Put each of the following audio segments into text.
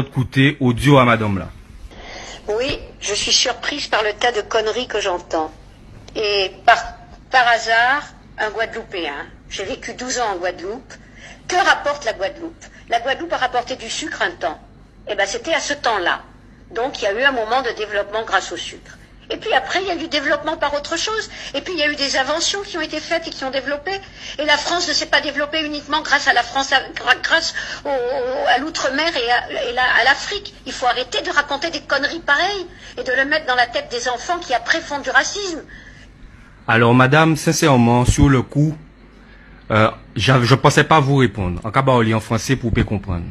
Écoutez audio à madame là. Oui, je suis surprise par le tas de conneries que j'entends. Et par hasard, un Guadeloupéen. J'ai vécu 12 ans en Guadeloupe. Que rapporte la Guadeloupe? La Guadeloupe a rapporté du sucre un temps. Eh bien, c'était à ce temps-là. Donc, il y a eu un moment de développement grâce au sucre. Et puis après, il y a eu du développement par autre chose. Et puis, il y a eu des inventions qui ont été faites et qui ont développé. Et la France ne s'est pas développée uniquement grâce à la France, grâce à l'outre-mer et à l'Afrique. Il faut arrêter de raconter des conneries pareilles et de le mettre dans la tête des enfants qui après font du racisme. Alors, madame, sincèrement, sur le coup, je ne pensais pas vous répondre. En cabaroli en français pour bien comprendre.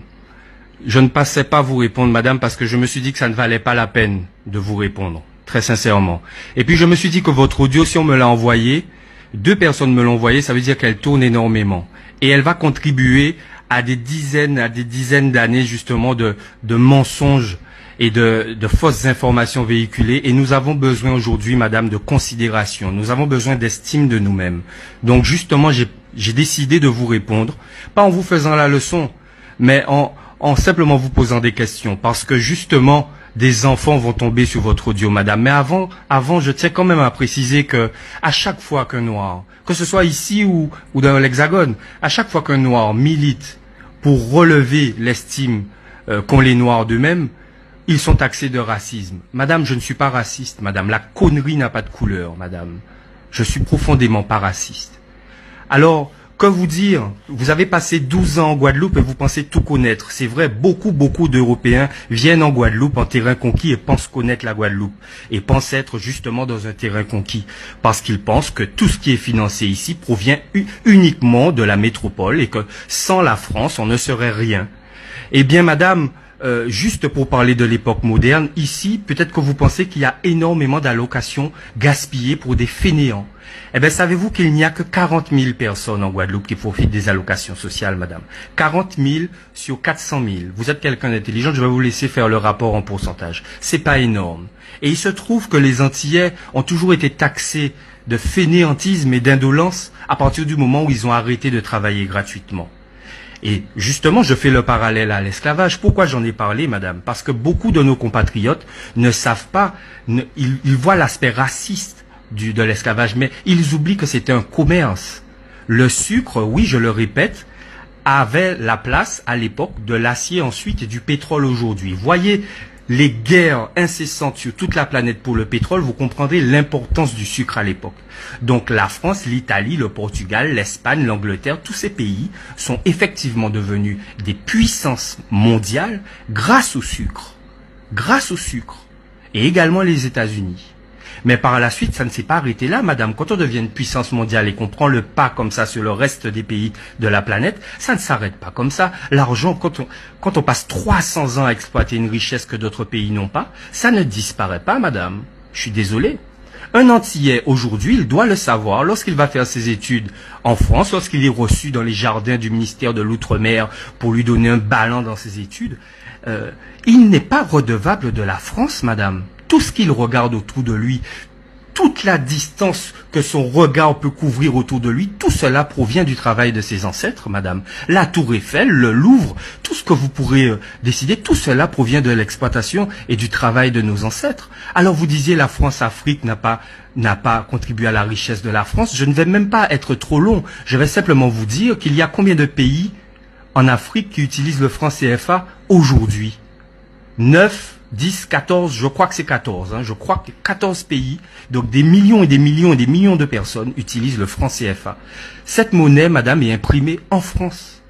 Je ne pensais pas vous répondre, madame, parce que je me suis dit que ça ne valait pas la peine de vous répondre. Très sincèrement. Et puis je me suis dit que votre audio, si on me l'a envoyé, 2 personnes me l'ont envoyé, ça veut dire qu'elle tourne énormément. Et elle va contribuer à des dizaines d'années justement de mensonges et de fausses informations véhiculées. Et nous avons besoin aujourd'hui, madame, de considération. Nous avons besoin d'estime de nous-mêmes. Donc justement, j'ai décidé de vous répondre, pas en vous faisant la leçon, mais en simplement vous posant des questions. Parce que justement, des enfants vont tomber sur votre audio, madame. Mais avant, je tiens quand même à préciser que à chaque fois qu'un noir, que ce soit ici ou dans l'Hexagone, à chaque fois qu'un noir milite pour relever l'estime qu'ont les noirs d'eux-mêmes, ils sont taxés de racisme. Madame, je ne suis pas raciste, madame. La connerie n'a pas de couleur, madame. Je suis profondément pas raciste. Alors, que vous dire? Vous avez passé 12 ans en Guadeloupe et vous pensez tout connaître. C'est vrai, beaucoup d'Européens viennent en Guadeloupe en terrain conquis et pensent connaître la Guadeloupe. Et pensent être justement dans un terrain conquis. Parce qu'ils pensent que tout ce qui est financé ici provient uniquement de la métropole et que sans la France, on ne serait rien. Eh bien, madame, juste pour parler de l'époque moderne, ici, peut-être que vous pensez qu'il y a énormément d'allocations gaspillées pour des fainéants. Eh bien, savez-vous qu'il n'y a que 40 000 personnes en Guadeloupe qui profitent des allocations sociales, madame? 40 000 sur 400 000. Vous êtes quelqu'un d'intelligent, je vais vous laisser faire le rapport en pourcentage. C'est pas énorme. Et il se trouve que les Antillais ont toujours été taxés de fainéantisme et d'indolence à partir du moment où ils ont arrêté de travailler gratuitement. Et justement, je fais le parallèle à l'esclavage. Pourquoi j'en ai parlé, madame? Parce que beaucoup de nos compatriotes ne savent pas, ils voient l'aspect raciste de l'esclavage, mais ils oublient que c'était un commerce. Le sucre, oui, je le répète, avait la place à l'époque de l'acier ensuite et du pétrole aujourd'hui. Voyez les guerres incessantes sur toute la planète pour le pétrole, vous comprendrez l'importance du sucre à l'époque. Donc la France, l'Italie, le Portugal, l'Espagne, l'Angleterre, tous ces pays sont effectivement devenus des puissances mondiales grâce au sucre. Grâce au sucre. Et également les États-Unis. Mais par la suite, ça ne s'est pas arrêté là, madame. Quand on devient une puissance mondiale et qu'on prend le pas comme ça sur le reste des pays de la planète, ça ne s'arrête pas comme ça. L'argent, quand on passe 300 ans à exploiter une richesse que d'autres pays n'ont pas, ça ne disparaît pas, madame. Je suis désolé. Un Antillais, aujourd'hui, il doit le savoir, lorsqu'il va faire ses études en France, lorsqu'il est reçu dans les jardins du ministère de l'Outre-mer pour lui donner un ballon dans ses études, il n'est pas redevable de la France, madame. Tout ce qu'il regarde autour de lui, toute la distance que son regard peut couvrir autour de lui, tout cela provient du travail de ses ancêtres, madame. La Tour Eiffel, le Louvre, tout ce que vous pourrez décider, tout cela provient de l'exploitation et du travail de nos ancêtres. Alors vous disiez la France-Afrique n'a pas contribué à la richesse de la France. Je ne vais même pas être trop long. Je vais simplement vous dire qu'il y a combien de pays en Afrique qui utilisent le franc CFA aujourd'hui? 9, 10, 14, je crois que c'est 14. Je crois que 14 pays, donc des millions et des millions et des millions de personnes utilisent le franc CFA. Cette monnaie, madame, est imprimée en France.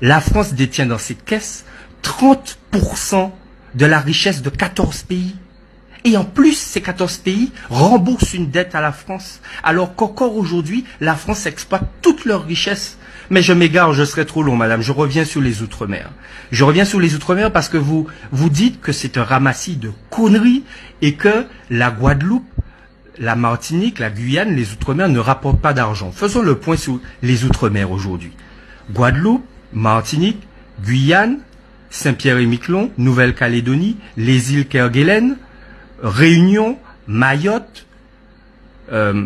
La France détient dans ses caisses 30% de la richesse de 14 pays. Et en plus, ces 14 pays remboursent une dette à la France. Alors qu'encore aujourd'hui, la France exploite toutes leurs richesses. Mais je m'égare, je serai trop long, madame. Je reviens sur les Outre-mer. Je reviens sur les Outre-mer parce que vous dites que c'est un ramassis de conneries et que la Guadeloupe, la Martinique, la Guyane, les Outre-mer ne rapportent pas d'argent. Faisons le point sur les Outre-mer aujourd'hui. Guadeloupe, Martinique, Guyane, Saint-Pierre-et-Miquelon, Nouvelle-Calédonie, les îles Kerguelen, Réunion, Mayotte,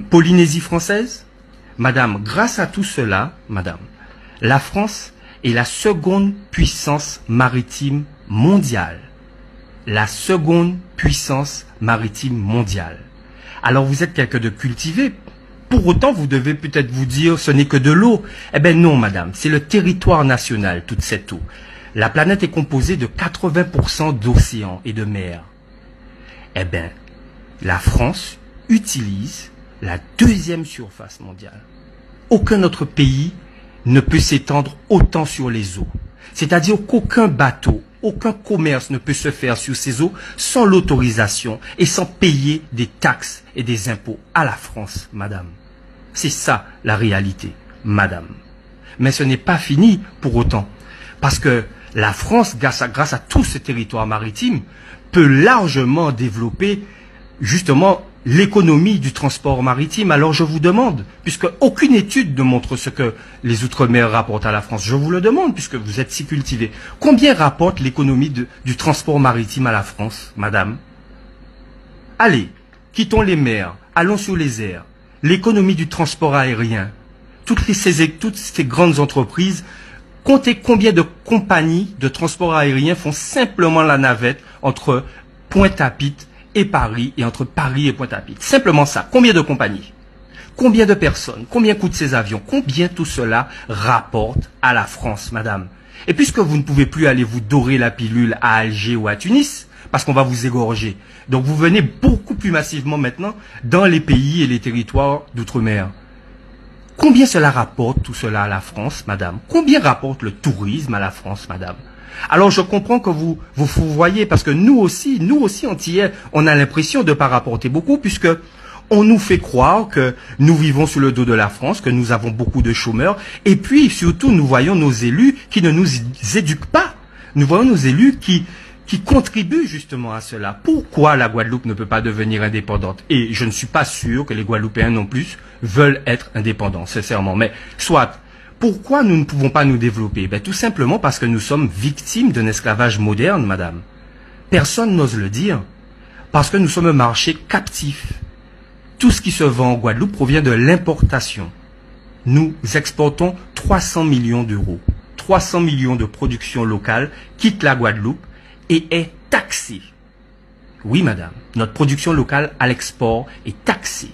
Polynésie française. Madame, grâce à tout cela, madame, la France est la seconde puissance maritime mondiale, la seconde puissance maritime mondiale. Alors vous êtes quelqu'un de cultivé. Pour autant, vous devez peut-être vous dire, ce n'est que de l'eau. Eh bien non, madame, c'est le territoire national, toute cette eau. La planète est composée de 80% d'océans et de mers. Eh bien, la France utilise la deuxième surface mondiale. Aucun autre pays ne peut s'étendre autant sur les eaux. C'est-à-dire qu'aucun bateau, aucun commerce ne peut se faire sur ces eaux sans l'autorisation et sans payer des taxes et des impôts à la France, madame. C'est ça la réalité, madame. Mais ce n'est pas fini pour autant. Parce que la France, grâce à tout ce territoire maritime, peut largement développer justement l'économie du transport maritime. Alors je vous demande, puisque aucune étude ne montre ce que les Outre-mer rapportent à la France, je vous le demande, puisque vous êtes si cultivé, combien rapporte l'économie du transport maritime à la France, madame? Allez, quittons les mers, allons sur les airs. L'économie du transport aérien, toutes ces grandes entreprises, comptez combien de compagnies de transport aérien font simplement la navette entre Pointe-à-Pitre et Paris, et entre Paris et Pointe-à-Pitre. Simplement ça. Combien de compagnies? Combien de personnes? Combien coûtent ces avions? Combien tout cela rapporte à la France, madame? Et puisque vous ne pouvez plus aller vous dorer la pilule à Alger ou à Tunis, parce qu'on va vous égorger, donc vous venez beaucoup plus massivement maintenant dans les pays et les territoires d'outre-mer. Combien cela rapporte tout cela à la France, madame? Combien rapporte le tourisme à la France, madame? Alors je comprends que vous voyez, parce que nous aussi antillais, on a l'impression de ne pas rapporter beaucoup, puisque on nous fait croire que nous vivons sous le dos de la France, que nous avons beaucoup de chômeurs, et puis surtout nous voyons nos élus qui ne nous éduquent pas. Nous voyons nos élus qui contribuent justement à cela. Pourquoi la Guadeloupe ne peut pas devenir indépendante? Et je ne suis pas sûr que les Guadeloupéens non plus veulent être indépendants, sincèrement. Mais soit, pourquoi nous ne pouvons pas nous développer? Ben, tout simplement parce que nous sommes victimes d'un esclavage moderne, madame. Personne n'ose le dire. Parce que nous sommes un marché captif. Tout ce qui se vend en Guadeloupe provient de l'importation. Nous exportons 300 millions d'euros. 300 millions de production locale quittent la Guadeloupe et est taxée. Oui, madame, notre production locale à l'export est taxée.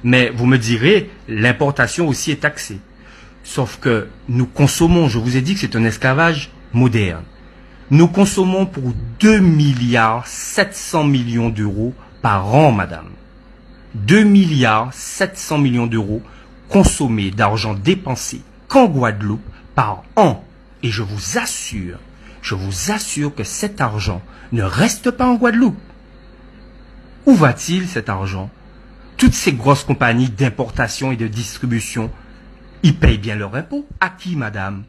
Mais vous me direz, l'importation aussi est taxée. Sauf que nous consommons, je vous ai dit que c'est un esclavage moderne. Nous consommons pour 2 milliards 700 millions d'euros par an, madame. 2 milliards 700 millions d'euros consommés d'argent dépensé qu'en Guadeloupe par an. Et je vous assure que cet argent ne reste pas en Guadeloupe. Où va-t-il cet argent? Toutes ces grosses compagnies d'importation et de distribution, ils payent bien leur impôt. À qui, madame?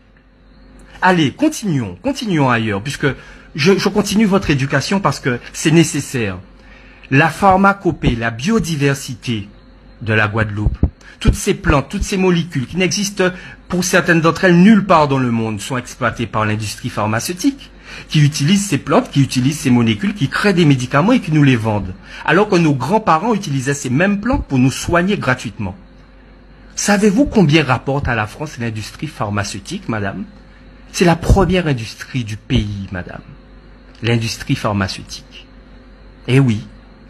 Allez, continuons ailleurs, puisque je continue votre éducation parce que c'est nécessaire. La pharmacopée, la biodiversité de la Guadeloupe, toutes ces plantes, toutes ces molécules qui n'existent pour certaines d'entre elles nulle part dans le monde, sont exploitées par l'industrie pharmaceutique, qui utilise ces plantes, qui utilise ces molécules, qui créent des médicaments et qui nous les vendent. Alors que nos grands-parents utilisaient ces mêmes plantes pour nous soigner gratuitement. Savez-vous combien rapporte à la France l'industrie pharmaceutique, madame? C'est la première industrie du pays, madame. L'industrie pharmaceutique. Eh oui,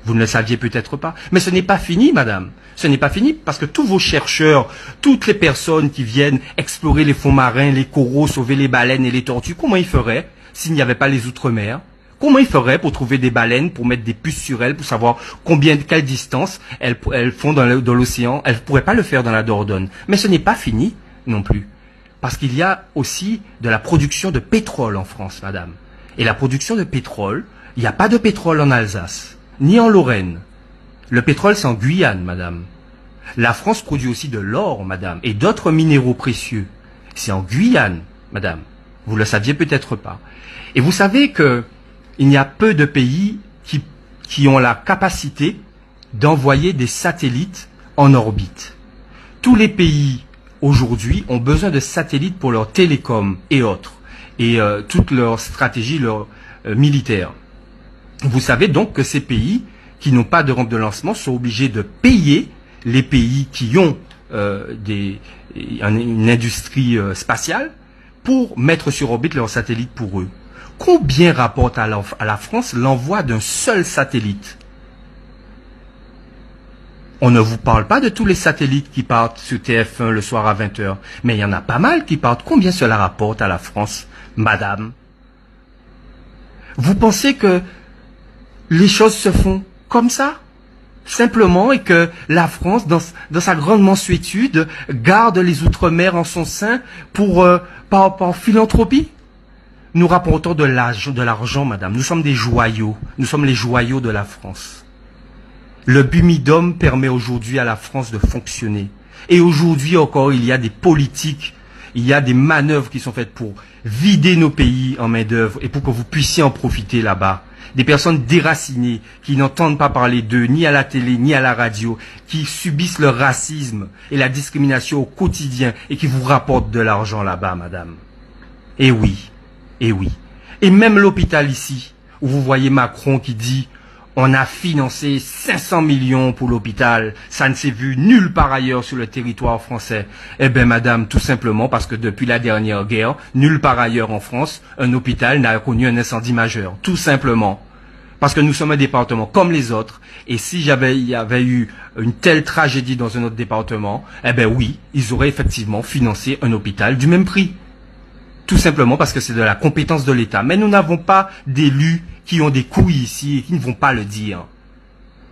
vous ne le saviez peut-être pas. Mais ce n'est pas fini, madame. Ce n'est pas fini parce que tous vos chercheurs, toutes les personnes qui viennent explorer les fonds marins, les coraux, sauver les baleines et les tortues, comment ils feraient s'il n'y avait pas les outre-mer? Comment ils feraient pour trouver des baleines, pour mettre des puces sur elles, pour savoir quelle distance elles font dans l'océan? Elles ne pourraient pas le faire dans la Dordogne. Mais ce n'est pas fini non plus. Parce qu'il y a aussi de la production de pétrole en France, madame. Et la production de pétrole, il n'y a pas de pétrole en Alsace, ni en Lorraine. Le pétrole, c'est en Guyane, madame. La France produit aussi de l'or, madame, et d'autres minéraux précieux. C'est en Guyane, madame. Vous le saviez peut-être pas. Et vous savez que il y a peu de pays qui ont la capacité d'envoyer des satellites en orbite. Tous les pays aujourd'hui ont besoin de satellites pour leur télécom et autres, et toute leur stratégie militaire. Vous savez donc que ces pays qui n'ont pas de rampe de lancement sont obligés de payer les pays qui ont une industrie spatiale pour mettre sur orbite leurs satellites pour eux. Combien rapporte à la France l'envoi d'un seul satellite? On ne vous parle pas de tous les satellites qui partent sur TF1 le soir à 20 h, mais il y en a pas mal qui partent. Combien cela rapporte à la France, madame? Vous pensez que les choses se font comme ça? Simplement, et que la France, dans sa grande mansuétude, garde les Outre-mer en son sein par philanthropie? Nous rapportons de l'argent, madame. Nous sommes des joyaux. Nous sommes les joyaux de la France. Le Bumidum permet aujourd'hui à la France de fonctionner. Et aujourd'hui encore, il y a des politiques, il y a des manœuvres qui sont faites pour vider nos pays en main-d'œuvre et pour que vous puissiez en profiter là-bas. Des personnes déracinées qui n'entendent pas parler d'eux, ni à la télé, ni à la radio, qui subissent le racisme et la discrimination au quotidien et qui vous rapportent de l'argent là-bas, madame. Et oui, et oui. Et même l'hôpital ici, où vous voyez Macron qui dit on a financé 500 millions pour l'hôpital. Ça ne s'est vu nulle part ailleurs sur le territoire français. Eh bien, madame, tout simplement parce que depuis la dernière guerre, nulle part ailleurs en France, un hôpital n'a connu un incendie majeur. Tout simplement. Parce que nous sommes un département comme les autres. Et si il y avait eu une telle tragédie dans un autre département, eh bien oui, ils auraient effectivement financé un hôpital du même prix. Tout simplement parce que c'est de la compétence de l'État. Mais nous n'avons pas d'élus qui ont des couilles ici et qui ne vont pas le dire.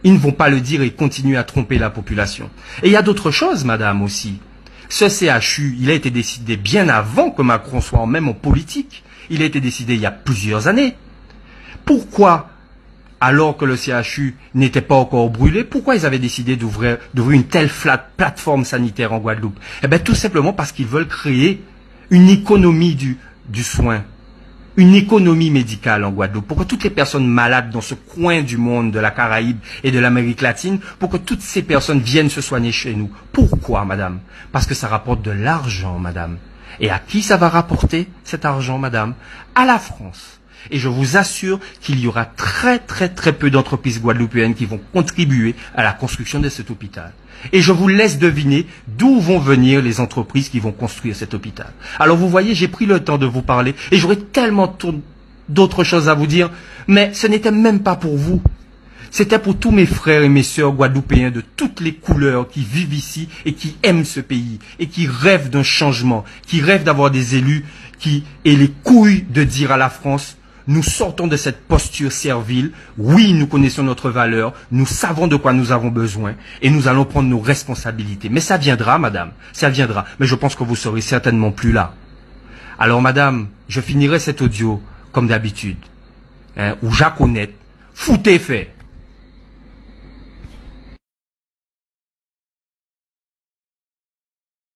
Ils ne vont pas le dire et continuent à tromper la population. Et il y a d'autres choses, madame, aussi. Ce CHU, il a été décidé bien avant que Macron soit même en politique. Il a été décidé il y a plusieurs années. Pourquoi, alors que le CHU n'était pas encore brûlé, pourquoi ils avaient décidé d'ouvrir une telle plateforme sanitaire en Guadeloupe? Eh bien, tout simplement parce qu'ils veulent créer une économie du soin. Une économie médicale en Guadeloupe, pour que toutes les personnes malades dans ce coin du monde, de la Caraïbe et de l'Amérique latine, pour que toutes ces personnes viennent se soigner chez nous. Pourquoi, madame? Parce que ça rapporte de l'argent, madame. Et à qui ça va rapporter cet argent, madame? À la France. Et je vous assure qu'il y aura très peu d'entreprises guadeloupéennes qui vont contribuer à la construction de cet hôpital. Et je vous laisse deviner d'où vont venir les entreprises qui vont construire cet hôpital. Alors vous voyez, j'ai pris le temps de vous parler et j'aurais tellement d'autres choses à vous dire, mais ce n'était même pas pour vous. C'était pour tous mes frères et mes sœurs guadeloupéens de toutes les couleurs qui vivent ici et qui aiment ce pays et qui rêvent d'un changement, qui rêvent d'avoir des élus qui aient les couilles de dire à la France: nous sortons de cette posture servile. Oui, nous connaissons notre valeur. Nous savons de quoi nous avons besoin. Et nous allons prendre nos responsabilités. Mais ça viendra, madame. Ça viendra. Mais je pense que vous serez certainement plus là. Alors, madame, je finirai cet audio comme d'habitude. Où Jacques Honnête, foutez fait.